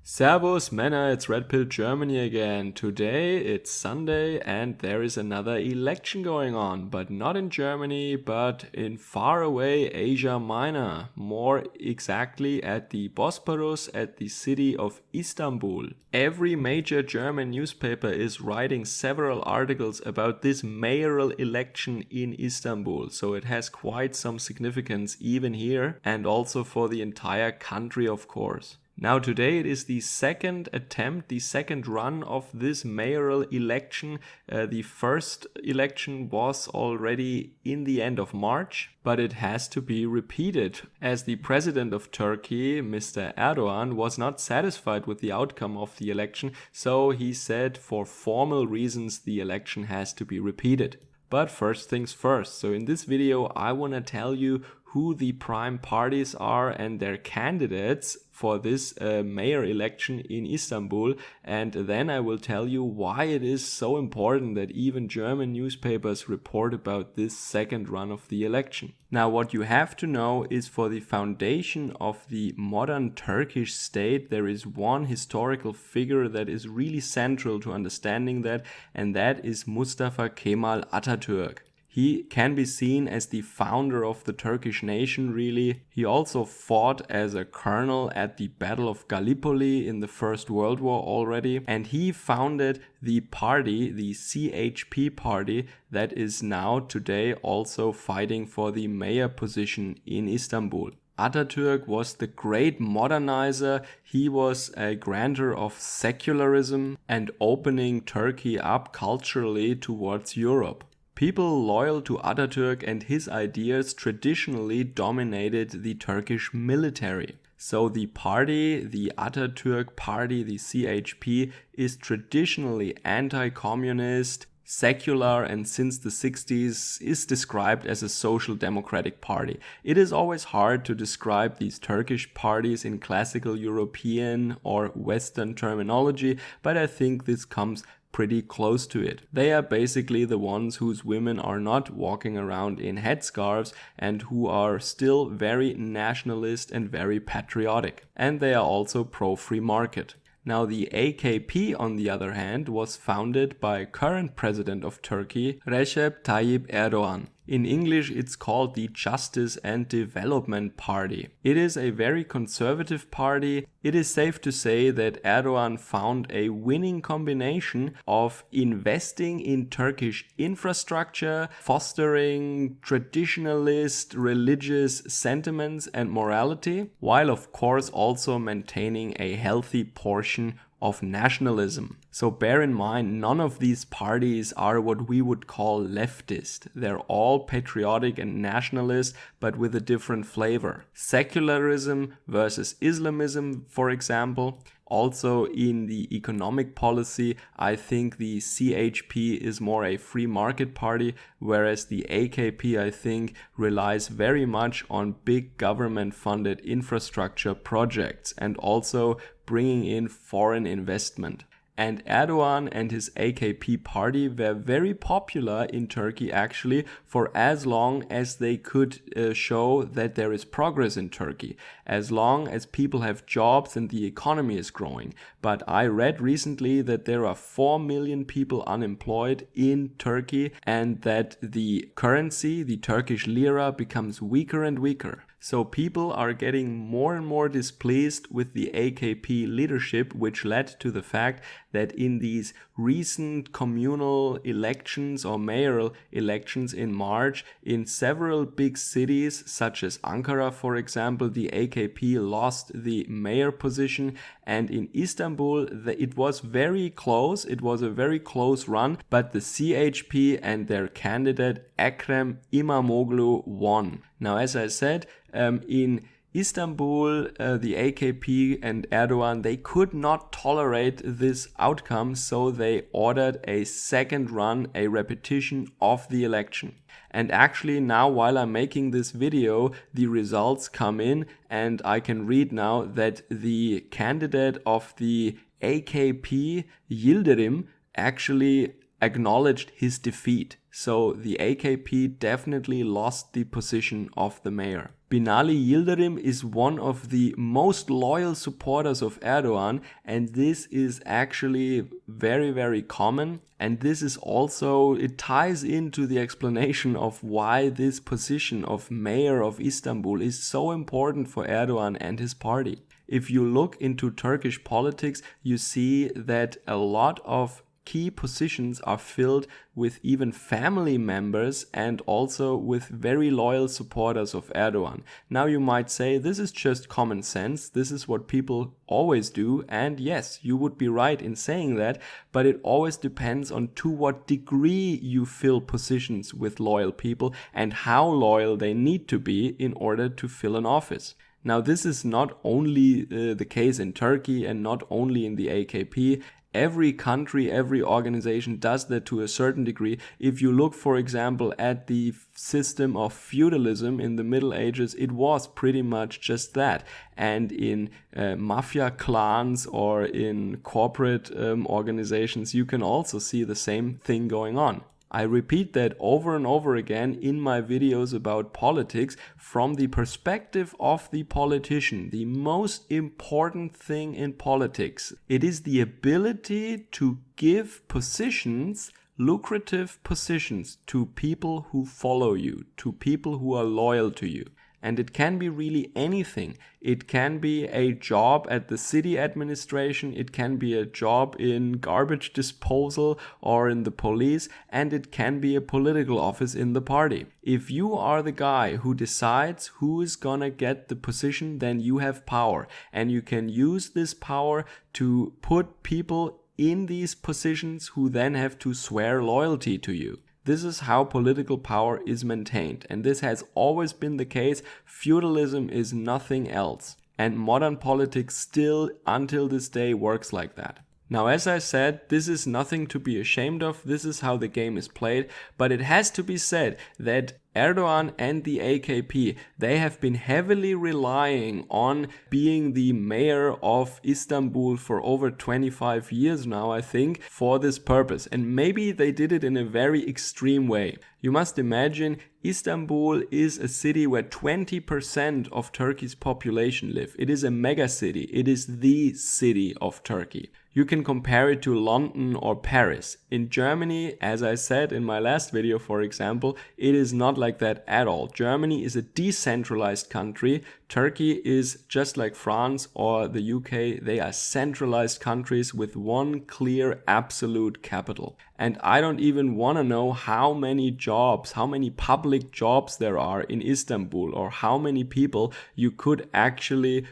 Servus, Männer, it's Red Pill Germany again. Today it's Sunday and there is another election going on, but not in Germany, but in faraway Asia Minor. More exactly at the Bosphorus at the city of Istanbul. Every major German newspaper is writing several articles about this mayoral election in Istanbul, so it has quite some significance even here and also for the entire country, of course. Now today it is the second attempt, the second run of this mayoral election. The first election was already in the end of March, but it has to be repeated as the president of Turkey, Mr. Erdogan, was not satisfied with the outcome of the election, so he said for formal reasons the election has to be repeated. But first things first, so in this video I want to tell you who the prime parties are and their candidates for this mayor election in Istanbul, and then I will tell you why it is so important that even German newspapers report about this second run of the election. Now what you have to know is for the foundation of the modern Turkish state there is one historical figure that is really central to understanding that, and that is Mustafa Kemal Ataturk. He can be seen as the founder of the Turkish nation, really. He also fought as a colonel at the Battle of Gallipoli in the First World War already. And he founded the party, the CHP party, that is now today also fighting for the mayor position in Istanbul. Ataturk was the great modernizer. He was a grantor of secularism and opening Turkey up culturally towards Europe. People loyal to Ataturk and his ideas traditionally dominated the Turkish military. So the party, the Ataturk party, the CHP, is traditionally anti-communist, secular, and since the 60s is described as a social democratic party. It is always hard to describe these Turkish parties in classical European or Western terminology, but I think this comes pretty close to it. They are basically the ones whose women are not walking around in headscarves and who are still very nationalist and very patriotic. And they are also pro-free market. Now the AKP, on the other hand, was founded by current president of Turkey, Recep Tayyip Erdogan. In English, it's called the Justice and Development Party. It is a very conservative party. It is safe to say that Erdogan found a winning combination of investing in Turkish infrastructure, fostering traditionalist religious sentiments and morality, while of course also maintaining a healthy portion of nationalism. So bear in mind, none of these parties are what we would call leftist. They're all patriotic and nationalist, but with a different flavor. Secularism versus Islamism, for example. Also in the economic policy, I think the CHP is more a free market party, whereas the AKP, I think, relies very much on big government-funded infrastructure projects and also bringing in foreign investment. And Erdogan and his AKP party were very popular in Turkey actually for as long as they could show that there is progress in Turkey, as long as people have jobs and the economy is growing. But I read recently that there are 4 million people unemployed in Turkey and that the currency, the Turkish lira, becomes weaker and weaker. So people are getting more and more displeased with the AKP leadership, which led to the fact that in these recent communal elections or mayoral elections in March, in several big cities such as Ankara, for example, the AKP lost the mayor position, and in Istanbul it was very close. It was a very close run, but the CHP and their candidate Ekrem İmamoğlu won. Now, as I said, in Istanbul, the AKP and Erdogan, they could not tolerate this outcome, so they ordered a second run, a repetition of the election. And actually now, while I'm making this video, the results come in and I can read now that the candidate of the AKP, Yildirim, actually acknowledged his defeat. So the AKP definitely lost the position of the mayor. Binali Yildirim is one of the most loyal supporters of Erdogan, and this is actually very, very common. And this is also, it ties into the explanation of why this position of mayor of Istanbul is so important for Erdogan and his party. If you look into Turkish politics, you see that a lot of key positions are filled with even family members and also with very loyal supporters of Erdogan. Now you might say this is just common sense, this is what people always do, and yes, you would be right in saying that, but it always depends on to what degree you fill positions with loyal people and how loyal they need to be in order to fill an office. Now this is not only the case in Turkey and not only in the AKP. Every country, every organization does that to a certain degree. If you look, for example, at the system of feudalism in the Middle Ages, it was pretty much just that. And in mafia clans or in corporate organizations, you can also see the same thing going on. I repeat that over and over again in my videos about politics from the perspective of the politician. The most important thing in politics, it is the ability to give positions, lucrative positions, to people who follow you, to people who are loyal to you. And it can be really anything. It can be a job at the city administration, it can be a job in garbage disposal or in the police, and it can be a political office in the party. If you are the guy who decides who is gonna get the position, then you have power. And you can use this power to put people in these positions who then have to swear loyalty to you. This is how political power is maintained, and this has always been the case. Feudalism is nothing else, and modern politics still, until this day, works like that. Now, as I said, this is nothing to be ashamed of, this is how the game is played, but it has to be said that Erdogan and the AKP, they have been heavily relying on being the mayor of Istanbul for over 25 years now, I think, for this purpose. And maybe they did it in a very extreme way. You must imagine Istanbul is a city where 20% of Turkey's population live. It is a mega city. It is the city of Turkey. You can compare it to London or Paris. In Germany, as I said in my last video, for example, it is not like that at all. Germany is a decentralized country. Turkey is just like France or the UK. They are centralized countries with one clear absolute capital. And I don't even want to know how many jobs, how many public jobs there are in Istanbul, or how many people you could actually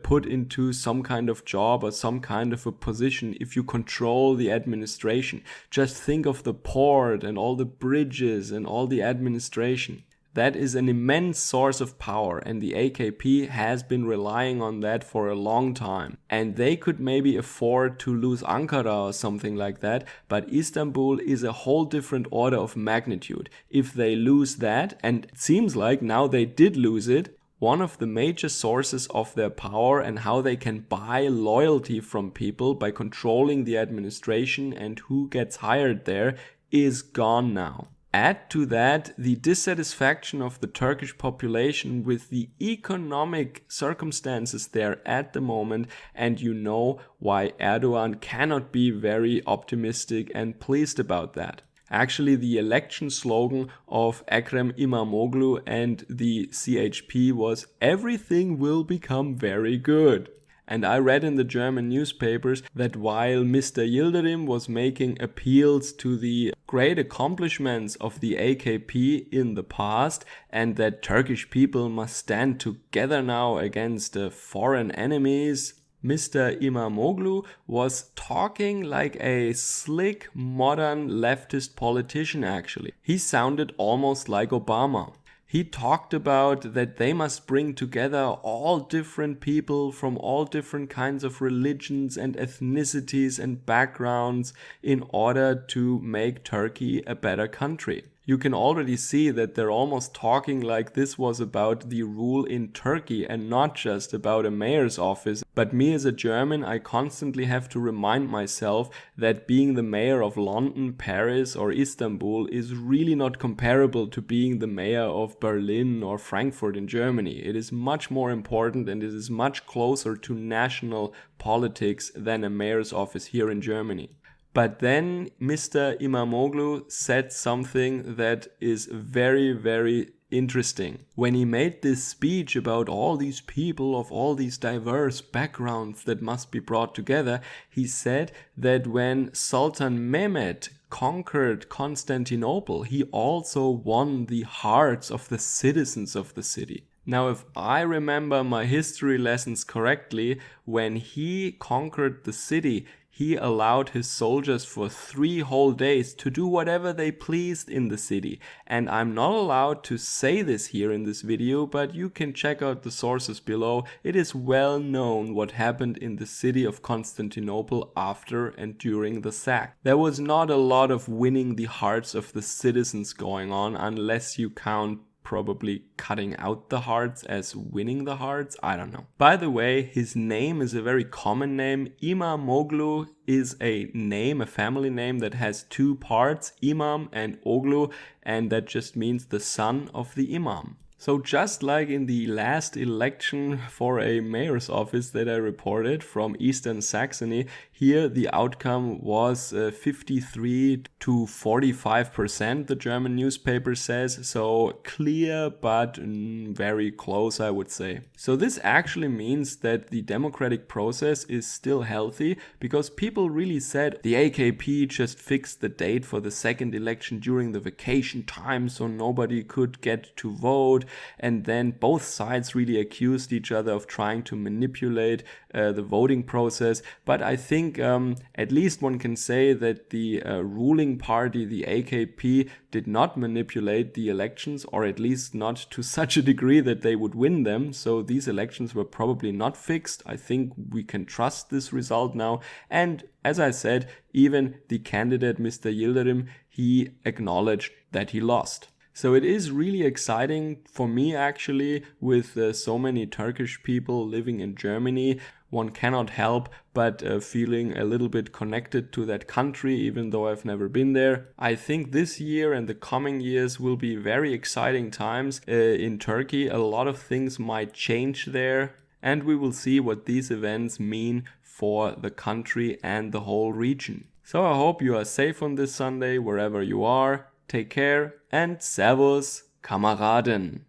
put into some kind of job or some kind of a position if you control the administration. Just think of the port and all the bridges and all the administration. That is an immense source of power, and the AKP has been relying on that for a long time. And they could maybe afford to lose Ankara or something like that, but Istanbul is a whole different order of magnitude. If they lose that, and it seems like now they did lose it, one of the major sources of their power and how they can buy loyalty from people by controlling the administration and who gets hired there is gone now. Add to that the dissatisfaction of the Turkish population with the economic circumstances there at the moment, and you know why Erdogan cannot be very optimistic and pleased about that. Actually, the election slogan of Ekrem İmamoğlu and the CHP was "Everything will become very good." And I read in the German newspapers that while Mr. Yildirim was making appeals to the great accomplishments of the AKP in the past, and that Turkish people must stand together now against foreign enemies, Mr. İmamoğlu was talking like a slick, modern leftist politician actually. He sounded almost like Obama. He talked about that they must bring together all different people from all different kinds of religions and ethnicities and backgrounds in order to make Turkey a better country. You can already see that they're almost talking like this was about the rule in Turkey and not just about a mayor's office. But me as a German, I constantly have to remind myself that being the mayor of London, Paris or Istanbul is really not comparable to being the mayor of Berlin or Frankfurt in Germany. It is much more important and it is much closer to national politics than a mayor's office here in Germany. But then Mr. Imamoglu said something that is very, very interesting. When he made this speech about all these people of all these diverse backgrounds that must be brought together, he said that when Sultan Mehmed conquered Constantinople, he also won the hearts of the citizens of the city. Now, if I remember my history lessons correctly, when he conquered the city, he allowed his soldiers for 3 whole days to do whatever they pleased in the city. And I'm not allowed to say this here in this video, but you can check out the sources below. It is well known what happened in the city of Constantinople after and during the sack. There was not a lot of winning the hearts of the citizens going on, unless you count probably cutting out the hearts as winning the hearts. I don't know. By the way, his name is a very common name. Imamoglu is a name, a family name that has 2 parts, Imam and Oglu, and that just means the son of the Imam. So just like in the last election for a mayor's office that I reported from Eastern Saxony, here the outcome was 53 to 45%, the German newspaper says, so clear but very close, I would say. So this actually means that the democratic process is still healthy, because people really said the AKP just fixed the date for the second election during the vacation time so nobody could get to vote. And then both sides really accused each other of trying to manipulate the voting process. But I think at least one can say that the ruling party, the AKP, did not manipulate the elections, or at least not to such a degree that they would win them. So these elections were probably not fixed. I think we can trust this result now. And as I said, even the candidate, Mr. Yildirim, he acknowledged that he lost. So it is really exciting for me actually, with so many Turkish people living in Germany. One cannot help but feeling a little bit connected to that country, even though I've never been there. I think this year and the coming years will be very exciting times in Turkey. A lot of things might change there, and we will see what these events mean for the country and the whole region. So I hope you are safe on this Sunday, wherever you are. Take care and Servus, Kameraden.